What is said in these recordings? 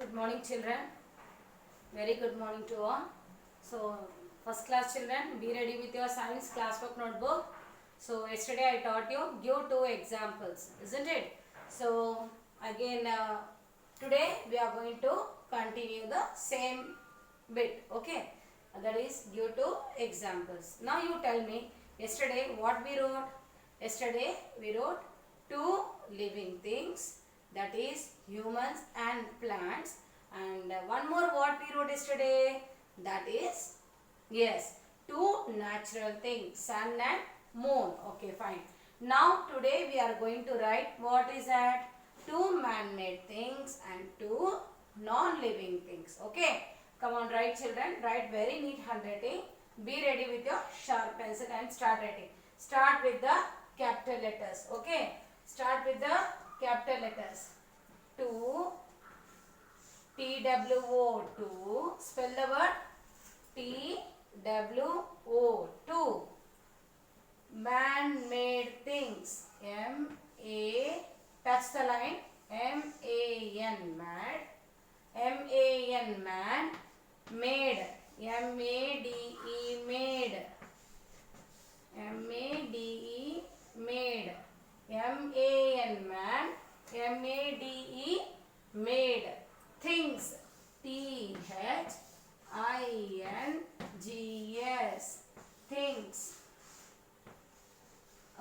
Good morning, children. Very good morning to all. So, first class children, be ready with your science classwork notebook. So, yesterday I taught you give two examples, isn't it? So, again, today we are going to continue the same bit, okay? That is give two examples. Now, you tell me, yesterday what we wrote? Yesterday we wrote two living things, that is humans and plants, and one more what we wrote yesterday, that is yes, two natural things, sun and moon. Okay, fine. Now today we are going to write what is that, two man-made things and two non-living things. Okay, come on, write children, write very neat handwriting. Be ready with your sharp pencil and start writing. Start with the capital letters. Okay, start with the capital letters. 2, TWO, 2. Spell the word TWO, 2. Man-made things, M-A, touch the line, M-A-N, mad, M-A-N, man, made, M-A-D-E, made, M-A-D-E, made, M-A-N, man, M-A-D-E, made, things, T-H-I-N-G-S, things.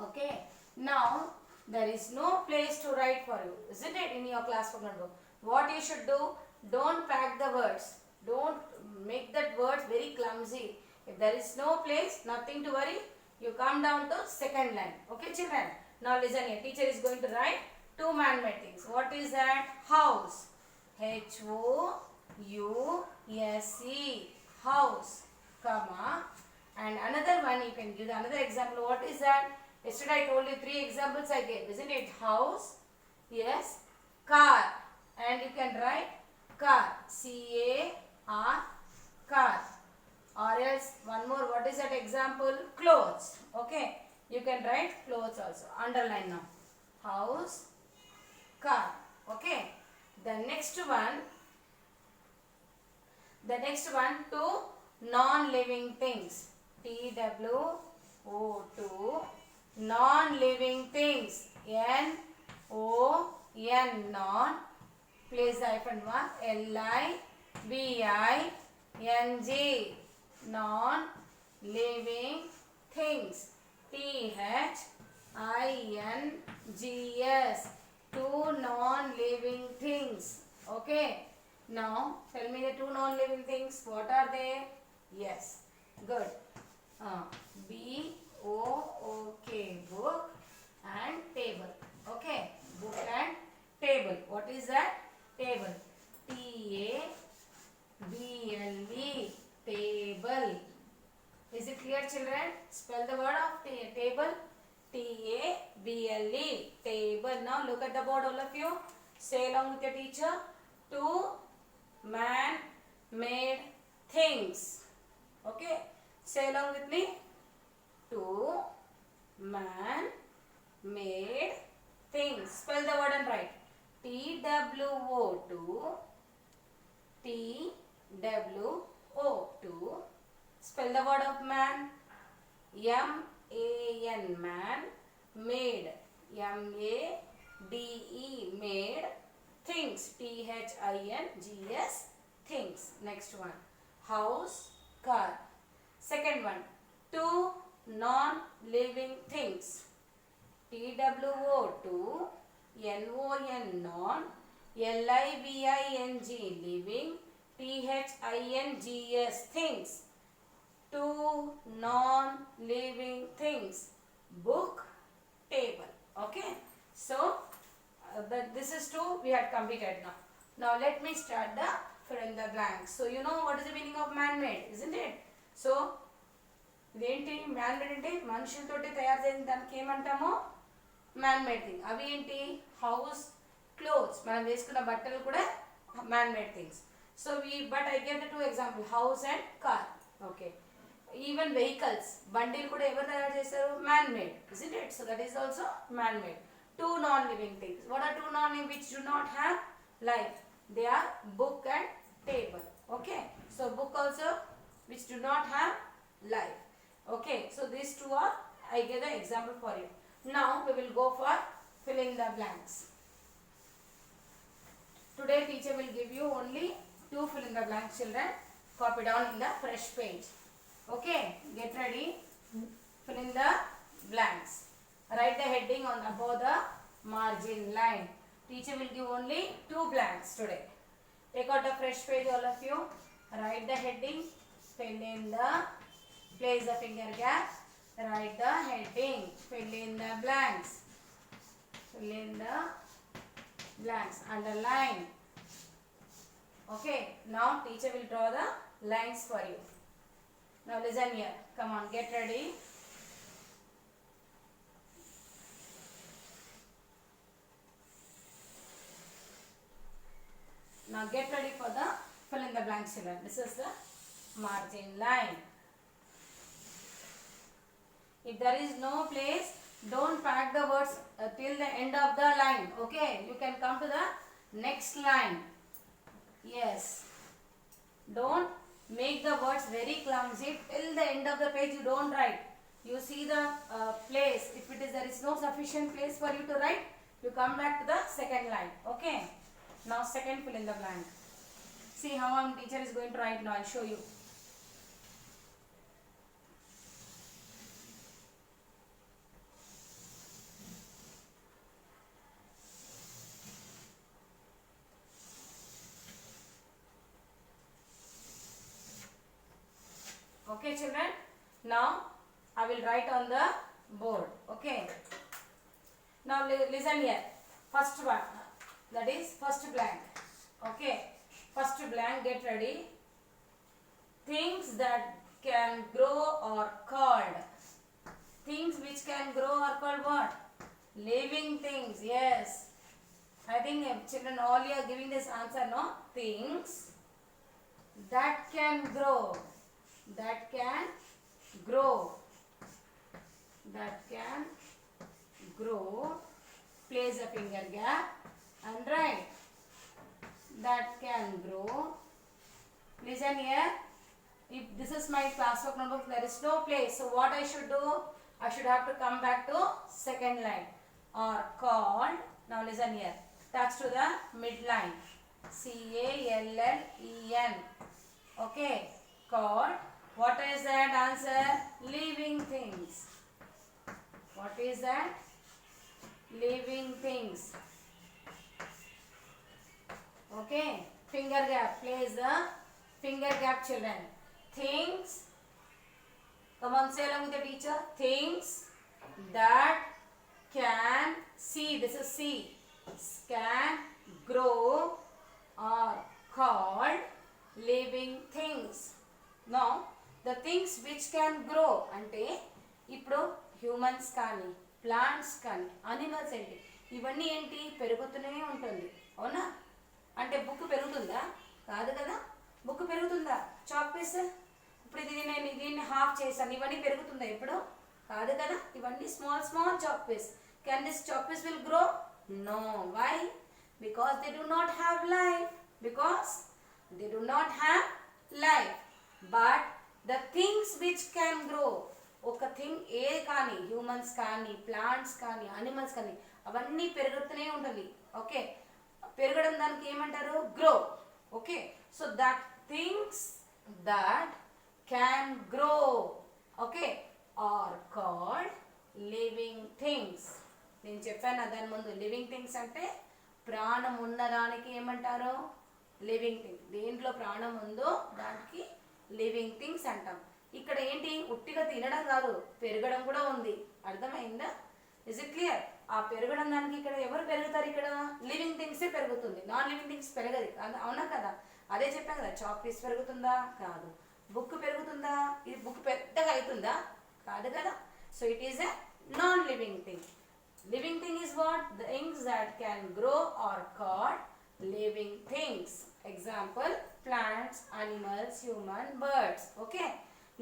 Okay, now there is no place to write for you, isn't it, in your classwork notebook? What you should do, don't pack the words, don't make that words very clumsy. If there is no place, nothing to worry, you come down to second line. Okay children, now listen here, teacher is going to write two man-made things. What is that? House, H-O-U-S-E, house, comma, and another one you can give another example. What is that? Yesterday I told you three examples I gave, isn't it? House, yes, car, and you can write car, C-A-R, car, or else one more, what is that example? Clothes. Okay, you can write clothes also, underline now, house, car. Okay, the next one, two non-living things, T-W-O-2, non-living things, N-O-N, non, place the hyphen mark, L-I-V-I-N-G, non-living things, T-H-I-N-G-S, two non-living things. Okay, now tell me the two non-living things, what are they? Yes, good. B-O-O-K, book and table. Okay, book and table. What is that? Table, T-A-B-L-E, table. Is it clear children? Spell the word of table, T-A-B-L-E, table. Now look at the board, all of you. Say along with your teacher, two man-made things. Okay, say along with me. Two man-made things. Spell the word and write. T-W-O-2, T-W-O-2. Spell the word of man. M-A-N, man, made, M-A-D-E, made, things, T-H-I-N-G-S, things. Next one, house, car. Second one, two non-living things, T-W-O-2, N-O-N, non, L-I-V-I-N-G, living, T-H-I-N-G-S, things. Two non-living things, book, table. Okay, so this is two we had completed now. Now let me start the fill in the blanks. So you know what is the meaning of man-made, isn't it? So ఇదేంటి man-made అంటే మనుషులతోటి తయారు చేసిన దానికి ఏమంటామో man-made thing. అవి ఏంటి? House, clothes, మనం వేసుకున్న బట్టలు కూడా man-made things. So but I gave the two example, house and car. Okay. Even vehicles, బండిలు కూడా ఎవరు తయారు చేస్తారు? Man-made, isn't it? So that is also man-made. Two non-living things. What are two non-living which do not have life? They are book and table. Okay, so book also which do not have life. Okay, so these two are, I give the example for you. Now we will go for fill in the blanks. Today teacher will give you only two fill in the blanks, children. Copy down in the fresh page. Okay, get ready. Fill in the blanks. Write the heading on above the margin line. Teacher will give only two blanks today. Take out the fresh page, all of you. Write the heading. Fill in the, place the finger gap. Write the heading. Fill in the blanks. Fill in the blanks. Underline. Okay. Now teacher will draw the lines for you. Now listen here. Come on, get ready. Now get ready for the fill in the blanks, children. This is the margin line. If there is no place, don't pack the words till the end of the line. Okay, you can come to the next line. Yes. Don't make the words very clumsy. Till the end of the page you don't write. You see the place. If it is there is no sufficient place for you to write, you come back to the second line. Okay. Now second fill in the blank. See how our teacher is going to write now. I'll show you. Okay, children. Now I will write on the board. Okay. Now listen here. First one. That is first blank. Okay. First blank. Get ready. Things that can grow are called. Things which can grow are called what? Living things. Yes. I think children all you are giving this answer, no? Things that can grow. That can grow. That can grow. Place a finger gap and write. That can grow. Listen here. If this is my classwork notebook, there is no place. So what I should do? I should have to come back to second line. Are called. Now listen here. Touch to the midline. C-A-L-L-E-N. Okay. Called. What is that answer? Living things. What is that? Living things. Okay. Finger gap. Place the finger gap, children. Things. Come on, say along with the teacher. Things that can see. This is C. Can grow are called living things. Now, the things which can grow అంటే ఇప్పుడు humans కానీ plants కానీ animals ఏంటి ఇవన్నీ ఏంటి పెరుగుతూనే ఉంటుంది అవునా అంటే బుక్ పెరుగుతుందా కాదు కదా బుక్ పెరుగుతుందా చాక్ పీస్ ఇప్పుడు ఇది నేను దీన్ని హాఫ్ చేశాను ఇవన్నీ పెరుగుతుందా ఇప్పుడు కాదు కదా ఇవన్నీ small small chalk piece can this chalk piece will grow no why because they do not have life because they do not have life but the things which can grow ఒక thing a కానీ humans కానీ plants కానీ animals కానీ అవన్నీ పెరుగుతూనే ఉంటుంది okay పెరగడం దానికి ఏమంటారు grow okay so that things that can grow okay are called living things నేను చెప్పాను దాని ముందు లివింగ్ థింగ్స్ అంటే ప్రాణం ఉన్నదానికి ఏమంటారు లివింగ్ థింగ్ దేంట్లో ప్రాణం ఉందో దానికి లివింగ్ థింగ్స్ అంటాం ఇక్కడ ఏంటి ఉట్టిగా తినడం కాదు పెరగడం కూడా ఉంది అర్థమైందా ఇస్ ఇట్ క్లియర్ ఆ పెరగడం దానికి ఇక్కడ ఎవరు పెరుగుతారు ఇక్కడ లివింగ్ థింగ్సే పెరుగుతుంది నాన్ లివింగ్ థింగ్స్ పెరగదు అవునా కదా అదే చెప్పాను కదా చాక్ పీస్ పెరుగుతుందా కాదు బుక్ పెరుగుతుందా ఇది బుక్ పెద్దగా అవుతుందా కాదు కదా so it is a non living thing living thing is what things that can grow are called living things. Example, plants, animals, human, birds. Okay.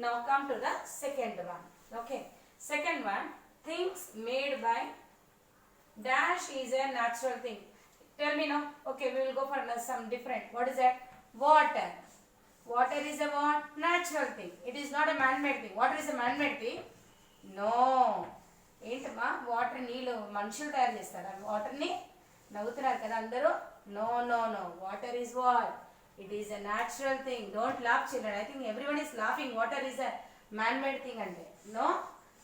Now come to the second one. Okay. Second one, things made by dash is a natural thing. Tell me now. Okay, we will go for some different. What is that? Water. Water is a what? Natural thing. It is not a man-made thing. Water is a man-made thing. No. ఏంటమ్మా water నీళ్ళు మనుషులు తయారు చేస్తారా వాటర్ని నవ్వుతున్నారు కదా అందరూ no no no water is what it is a natural thing don't laugh children I think everyone is laughing water is a man made thing అంటే no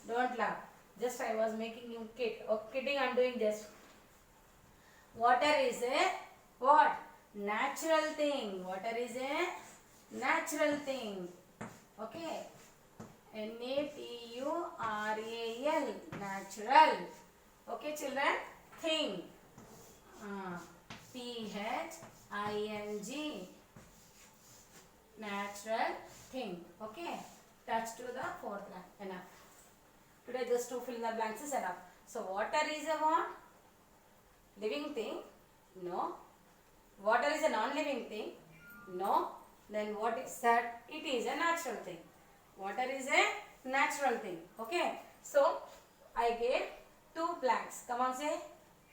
don't laugh just I was making you kidding I'm doing just water is a what natural thing water is a natural thing okay natural natural okay children thing thing natural thing okay touch to the fourth line enough today just to fill in the blanks is enough so water is a what living thing no water is a non-living thing no then what is that it is a natural thing water is a natural thing okay so I gave two blanks come on say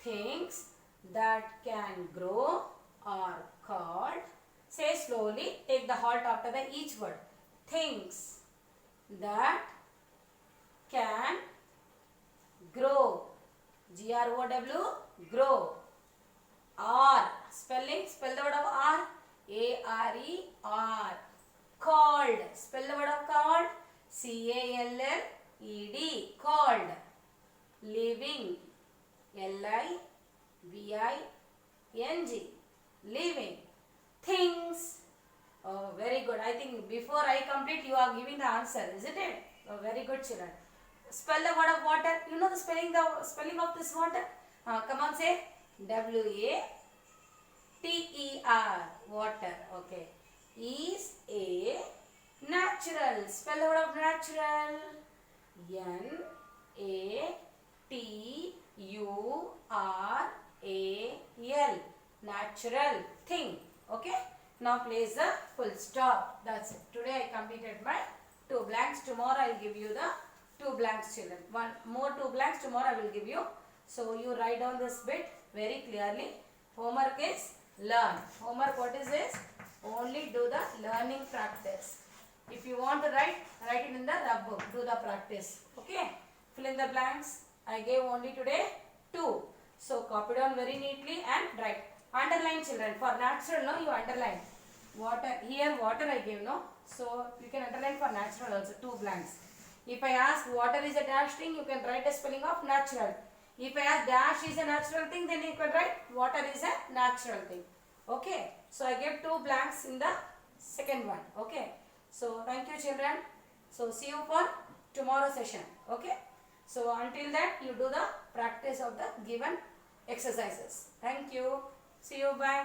things that can grow are called say slowly take the halt after the each word things that can grow grow grow are spelling spell the word of are are called spell the word of called called called living living living things oh very good I think before I complete you are giving the answer isn't it oh very good children spell the word of water you know the spelling of this water come on say water water okay is a natural spell the word of natural natural natural thing okay now place the full stop that's it today I completed my two blanks tomorrow I'll give you the two blanks children one more two blanks tomorrow I will give you so you write down this bit very clearly homework is learn homework what is this only do the learning practice if you want to write it in the rub book do the practice okay fill in the blanks I gave only today two so copy down very neatly and write underline children for natural no you underline water here water I gave no so you can underline for natural also two blanks if I ask water is a dash thing you can write a spelling of natural if I ask dash is a natural thing then you can write water is a natural thing okay so I gave two blanks in the second one okay so thank you children so see you for tomorrow session okay so until that you do the practice of the given exercises thank you see you bye